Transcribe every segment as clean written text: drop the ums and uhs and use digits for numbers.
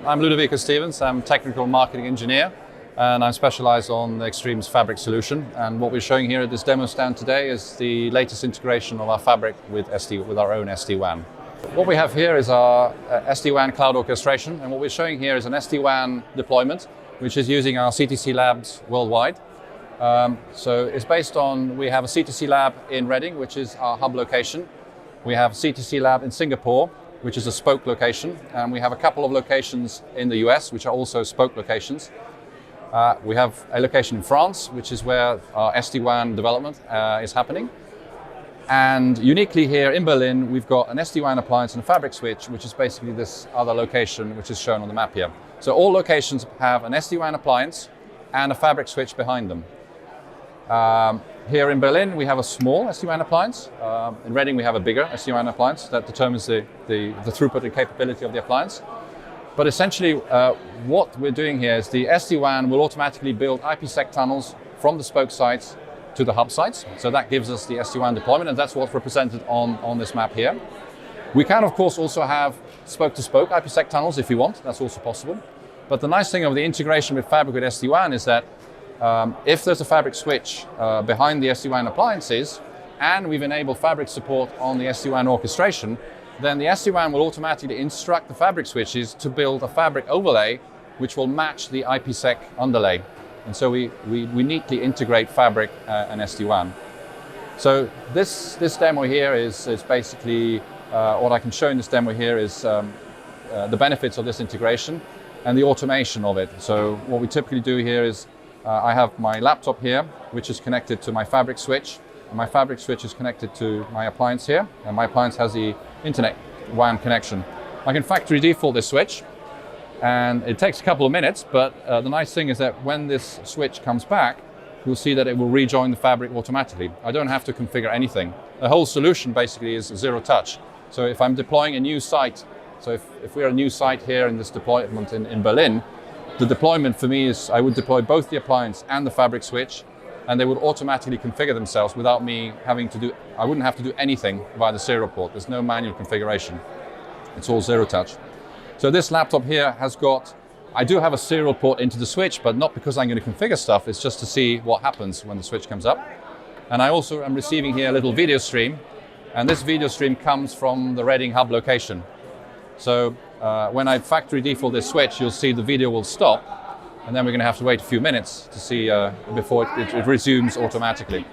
I'm Ludovico Stevens. I'm technical marketing engineer, and I'm specialized on Extreme's fabric solution. And what we're showing here at this demo stand today is the latest integration of our fabric with our own SD-WAN. What we have here is our SD-WAN cloud orchestration, and what we're showing here is an SD-WAN deployment, which is using our CTC labs worldwide. So it's based on, we have a CTC lab in Reading, which is our hub location. We have a CTC lab in Singapore, which is a spoke location, and we have a couple of locations in the US, which are also spoke locations. We have a location in France, which is where our SD-WAN development is happening. And uniquely here in Berlin, we've got an SD-WAN appliance and a fabric switch, which is basically this other location, which is shown on the map here. So all locations have an SD-WAN appliance and a fabric switch behind them. Here in Berlin, we have a small SD-WAN appliance. In Reading, we have a bigger SD-WAN appliance that determines the throughput and capability of the appliance. But essentially, what we're doing here is the SD-WAN will automatically build IPsec tunnels from the spoke sites to the hub sites. So that gives us the SD-WAN deployment, and that's what's represented on this map here. We can, of course, also have spoke-to-spoke IPsec tunnels if you want. That's also possible. But the nice thing of the integration with fabric with SD-WAN is that if there's a fabric switch behind the SD-WAN appliances, and we've enabled fabric support on the SD-WAN orchestration, then the SD-WAN will automatically instruct the fabric switches to build a fabric overlay which will match the IPsec underlay. And so we neatly integrate fabric and SD-WAN. So this demo here is basically, what I can show in this demo here is the benefits of this integration and the automation of it. So what we typically do here is I have my laptop here, which is connected to my fabric switch. And my fabric switch is connected to my appliance here, and my appliance has the internet WAN connection. I can factory default this switch, and it takes a couple of minutes, but the nice thing is that when this switch comes back, you'll see that it will rejoin the fabric automatically. I don't have to configure anything. The whole solution basically is zero touch. So if I'm deploying a new site, so if we're a new site here in this deployment in Berlin, the deployment for me is I would deploy both the appliance and the fabric switch, and they would automatically configure themselves without me having to do, I wouldn't have to do anything via the serial port. There's no manual configuration. It's all zero touch. So this laptop here has got, I do have a serial port into the switch, but not because I'm going to configure stuff, it's just to see what happens when the switch comes up. And I also am receiving here a little video stream, and this video stream comes from the Reading hub location. So when I factory default this switch, you'll see the video will stop, and then we're going to have to wait a few minutes to see before it resumes automatically.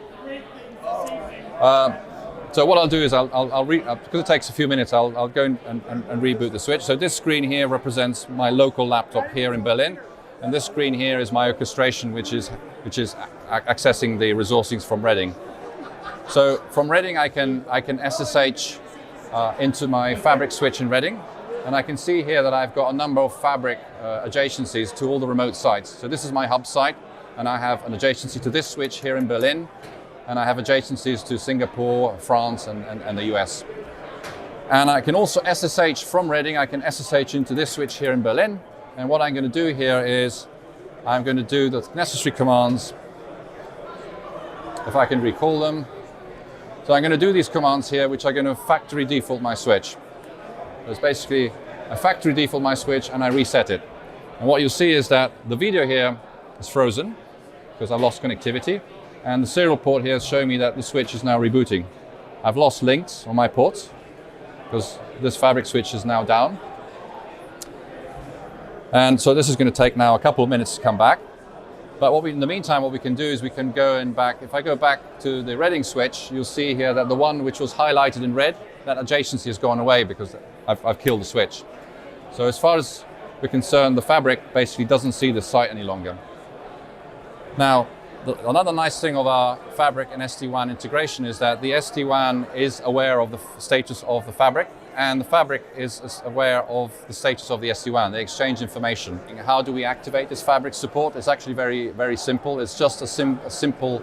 So what I'll do is because it takes a few minutes, I'll go and reboot the switch. So this screen here represents my local laptop here in Berlin, and this screen here is my orchestration, which is accessing the resourcing from Reading. So from Reading, I can SSH into my fabric switch in Reading. And I can see here that I've got a number of fabric adjacencies to all the remote sites. So this is my hub site, and I have an adjacency to this switch here in Berlin, and I have adjacencies to Singapore, France, and the US. And I can also SSH from Reading. I can SSH into this switch here in Berlin. And what I'm going to do here is I'm going to do the necessary commands, if I can recall them. So I'm going to do these commands here, which are going to factory default my switch. It's basically, I factory default my switch and I reset it. And what you'll see is that the video here is frozen because I've lost connectivity. And the serial port here is showing me that the switch is now rebooting. I've lost links on my ports because this fabric switch is now down. And so this is going to take now a couple of minutes to come back. But in the meantime, what we can do is we can go and back. If I go back to the Reading switch, you'll see here that the one which was highlighted in red, that adjacency has gone away because I've killed the switch. So as far as we're concerned, the fabric basically doesn't see the site any longer. Now, another nice thing of our fabric and SD-WAN integration is that the SD-WAN is aware of the status of the fabric, and the fabric is aware of the status of the SD-WAN. They exchange information. How do we activate this fabric support? It's actually very, very simple. It's just a simple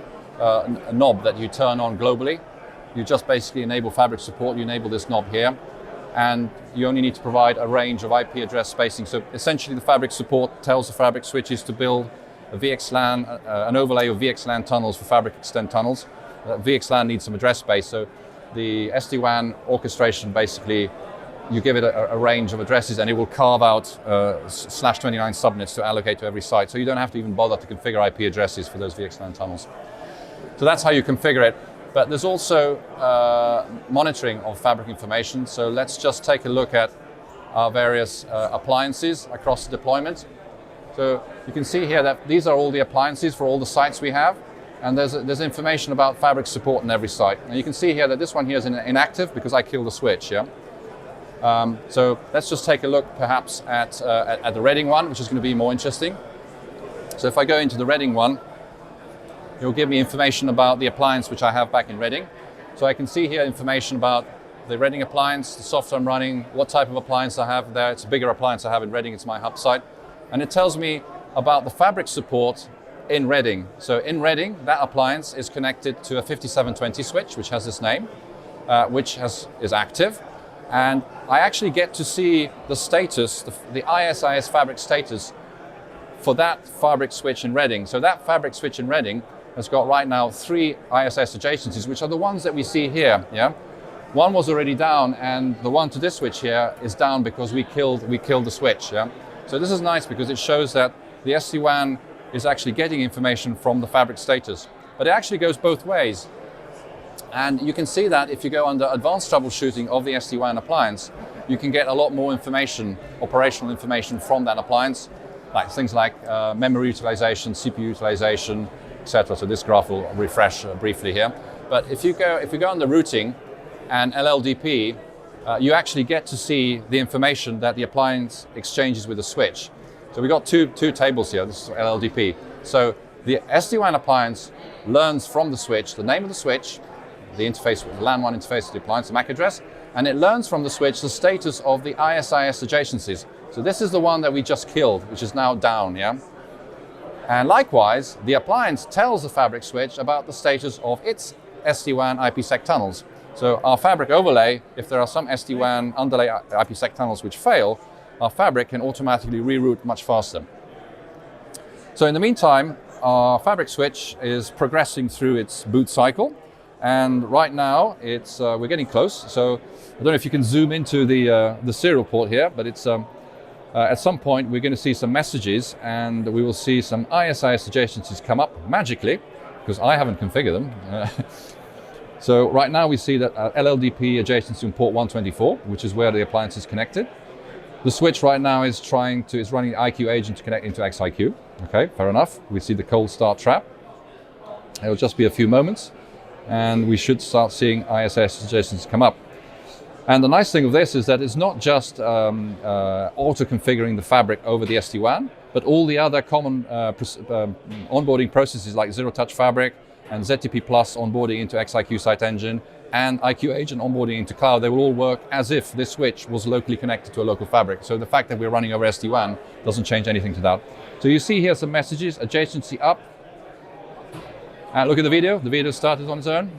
knob that you turn on globally. You just basically enable fabric support. You enable this knob here, and you only need to provide a range of IP address spacing. So essentially the fabric support tells the fabric switches to build a VXLAN, an overlay of VXLAN tunnels for fabric extend tunnels. VXLAN needs some address space, so the SD-WAN orchestration basically you give it a range of addresses, and it will carve out /29 subnets to allocate to every site. So you don't have to even bother to configure IP addresses for those VXLAN tunnels. So that's how you configure it. But there's also monitoring of fabric information. So let's just take a look at our various appliances across the deployment. So you can see here that these are all the appliances for all the sites we have. And there's information about fabric support on every site. And you can see here that this one here is inactive because I killed the switch, yeah? So let's just take a look perhaps at the Reading one, which is going to be more interesting. So if I go into the Reading one, it will give me information about the appliance which I have back in Reading. So I can see here information about the Reading appliance, the software I'm running, what type of appliance I have there. It's a bigger appliance I have in Reading, it's my hub site. And it tells me about the fabric support in Reading. So in Reading, that appliance is connected to a 5720 switch, which has this name, which is active. And I actually get to see the status, the ISIS fabric status for that fabric switch in Reading. So that fabric switch in Reading has got right now 3 ISIS adjacencies, which are the ones that we see here. Yeah, one was already down, and the one to this switch here is down because we killed the switch. Yeah, so this is nice because it shows that the SD-WAN is actually getting information from the fabric status, but it actually goes both ways. And you can see that if you go under advanced troubleshooting of the SD-WAN appliance, you can get a lot more information, operational information from that appliance, like things like memory utilization, CPU utilization, etc. So this graph will refresh briefly here. But if you go under routing and LLDP, you actually get to see the information that the appliance exchanges with the switch. So we've got two tables here. This is LLDP. So the SD-WAN appliance learns from the switch the name of the switch, the interface, the LAN 1 interface of the appliance, the MAC address, and it learns from the switch the status of the ISIS adjacencies. So this is the one that we just killed, which is now down, yeah? And likewise, the appliance tells the fabric switch about the status of its SD-WAN IPsec tunnels. So our fabric overlay, if there are some SD-WAN underlay IPsec tunnels which fail, our fabric can automatically reroute much faster. So in the meantime, our fabric switch is progressing through its boot cycle. And right now, we're getting close. So I don't know if you can zoom into the serial port here, but it's at some point we're going to see some messages, and we will see some ISIS adjacencies come up magically, because I haven't configured them. So right now we see that LLDP adjacency on port 124, which is where the appliance is connected. The switch right now is running the IQ agent to connect into XIQ. Okay, fair enough. We see the cold start trap. It'll just be a few moments, and we should start seeing ISIS adjacencies come up. And the nice thing of this is that it's not just auto-configuring the fabric over the SD-WAN, but all the other common onboarding processes like zero-touch fabric and ZTP Plus onboarding into XIQ Site Engine and IQ Agent onboarding into cloud, they will all work as if this switch was locally connected to a local fabric. So the fact that we're running over SD-WAN doesn't change anything to that. So you see here some messages, adjacency up. And look at the video started on its own.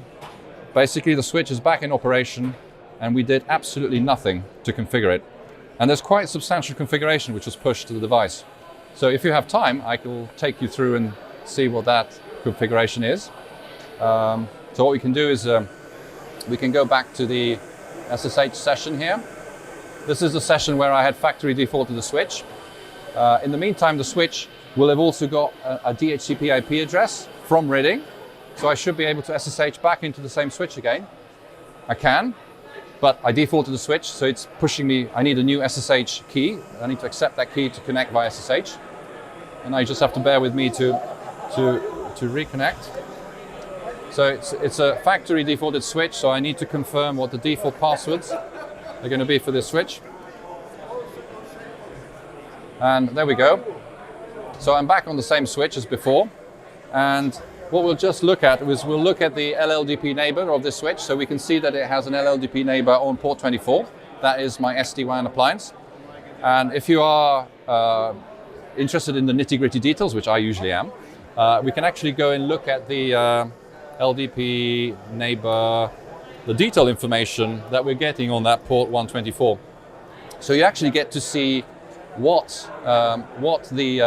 Basically the switch is back in operation, and we did absolutely nothing to configure it. And there's quite substantial configuration which was pushed to the device. So if you have time, I will take you through and see what that configuration is. So what we can do is we can go back to the SSH session here. This is the session where I had factory defaulted the switch. In the meantime, the switch will have also got a DHCP IP address from Reading. So I should be able to SSH back into the same switch again. I can, but I defaulted the switch, so it's pushing me. I need a new SSH key. I need to accept that key to connect via SSH. And I just have to bear with me to reconnect. So it's a factory defaulted switch, so I need to confirm what the default passwords are going to be for this switch. And there we go. So I'm back on the same switch as before. And what we'll just look at is we'll look at the LLDP neighbor of this switch. So we can see that it has an LLDP neighbor on port 24. That is my SD-WAN appliance. And if you are interested in the nitty-gritty details, which I usually am, we can actually go and look at the LDP neighbor, the detail information that we're getting on that port 124. So you actually get to see what the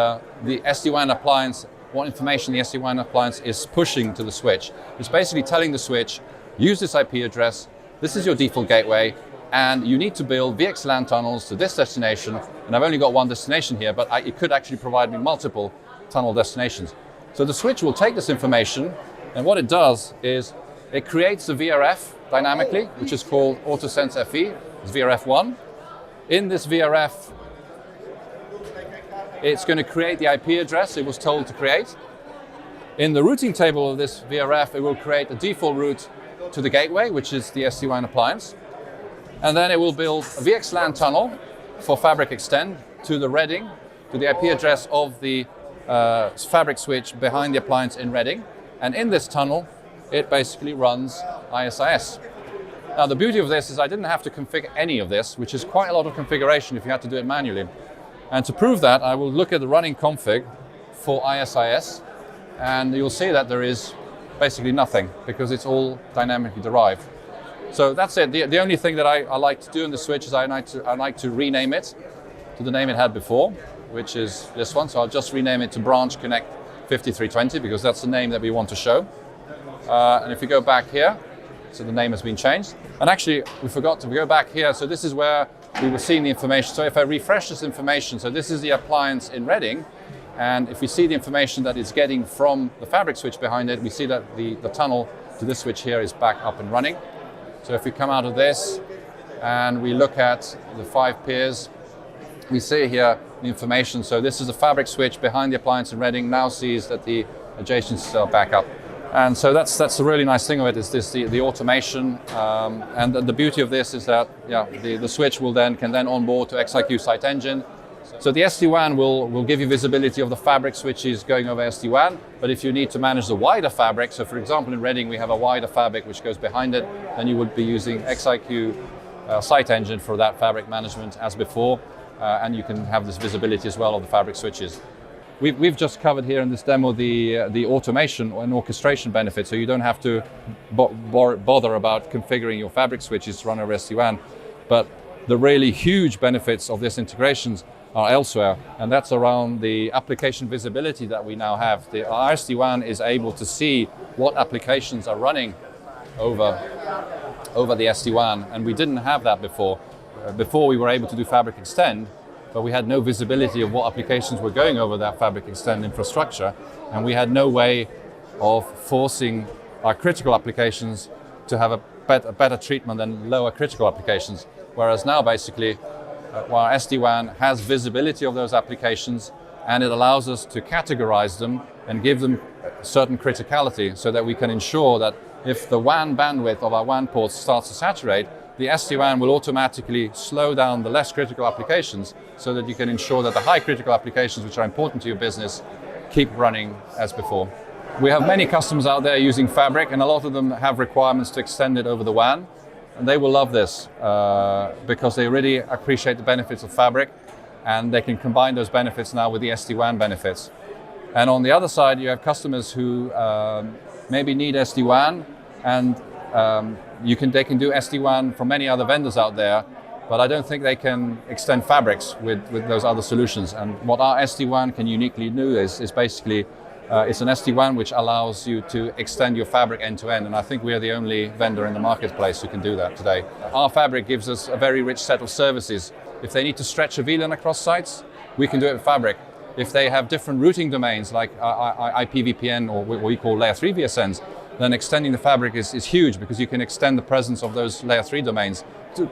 SD-WAN appliance, what information the SD-WAN appliance is pushing to the switch. It's basically telling the switch, use this IP address, this is your default gateway, and you need to build VXLAN tunnels to this destination, and I've only got one destination here, but it could actually provide me multiple tunnel destinations. So the switch will take this information, and what it does is it creates a VRF dynamically, which is called AutoSense FE, it's VRF1. In this VRF, it's going to create the IP address it was told to create. In the routing table of this VRF, it will create a default route to the gateway, which is the SD-WAN appliance. And then it will build a VXLAN tunnel for Fabric Extend to the Reading, to the IP address of the Fabric switch behind the appliance in Reading. And in this tunnel, it basically runs ISIS. Now, the beauty of this is I didn't have to configure any of this, which is quite a lot of configuration if you had to do it manually. And to prove that, I will look at the running config for ISIS, and you'll see that there is basically nothing because it's all dynamically derived. So that's it. The only thing that I like to do in the switch is I like to rename it to the name it had before, which is this one. So I'll just rename it to Branch Connect 5320 because that's the name that we want to show. And if you go back here, so the name has been changed. And actually, we forgot to go back here. So this is where we were seeing the information. So if I refresh this information, so this is the appliance in Reading. And if we see the information that it's getting from the Fabric switch behind it, we see that the tunnel to this switch here is back up and running. So if we come out of this and we look at the 5 peers, we see here the information. So this is the Fabric switch behind the appliance in Reading, now sees that the adjacencies are back up. And so that's the really nice thing of it, is this the automation. And the beauty of this is that the switch can then onboard to XIQ Site Engine. So the SD-WAN will give you visibility of the Fabric switches going over SD-WAN, but if you need to manage the wider fabric, so for example in Reading we have a wider fabric which goes behind it, then you would be using XIQ Site Engine for that fabric management as before, and you can have this visibility as well of the Fabric switches. We've just covered here in this demo the automation and orchestration benefits, so you don't have to bother about configuring your Fabric switches to run over SD-WAN, but the really huge benefits of this integrations are elsewhere, and that's around the application visibility that we now have. Our SD-WAN is able to see what applications are running over the SD-WAN, and we didn't have that before. Before we were able to do Fabric Extend, but we had no visibility of what applications were going over that Fabric Extend infrastructure, and we had no way of forcing our critical applications to have a better treatment than lower critical applications. Whereas now basically, while SD-WAN has visibility of those applications, and it allows us to categorize them and give them certain criticality so that we can ensure that if the WAN bandwidth of our WAN ports starts to saturate, the SD-WAN will automatically slow down the less critical applications so that you can ensure that the high critical applications which are important to your business keep running as before. We have many customers out there using Fabric, and a lot of them have requirements to extend it over the WAN. And they will love this because they really appreciate the benefits of Fabric, and they can combine those benefits now with the SD-WAN benefits. And on the other side, you have customers who maybe need SD-WAN, and they can do SD-WAN from many other vendors out there, but I don't think they can extend Fabrics with those other solutions. And what our SD-WAN can uniquely do is basically it's an SD-WAN which allows you to extend your Fabric end-to-end, and I think we are the only vendor in the marketplace who can do that today. Our Fabric gives us a very rich set of services. If they need to stretch a VLAN across sites, we can do it with Fabric. If they have different routing domains like IPVPN or what we call layer 3 VSNs, then extending the Fabric is huge because you can extend the presence of those layer 3 domains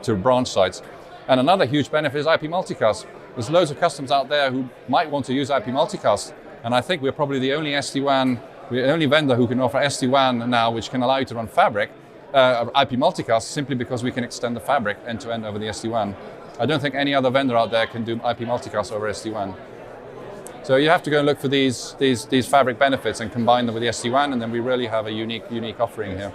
to branch sites. And another huge benefit is IP multicast. There's loads of customers out there who might want to use IP multicast, and I think we're probably the only SD-WAN, we're the only vendor who can offer SD-WAN now which can allow you to run Fabric, IP multicast, simply because we can extend the Fabric end-to-end over the SD-WAN. I don't think any other vendor out there can do IP multicast over SD-WAN. So you have to go and look for these Fabric benefits and combine them with the SD-WAN, and then we really have a unique offering here.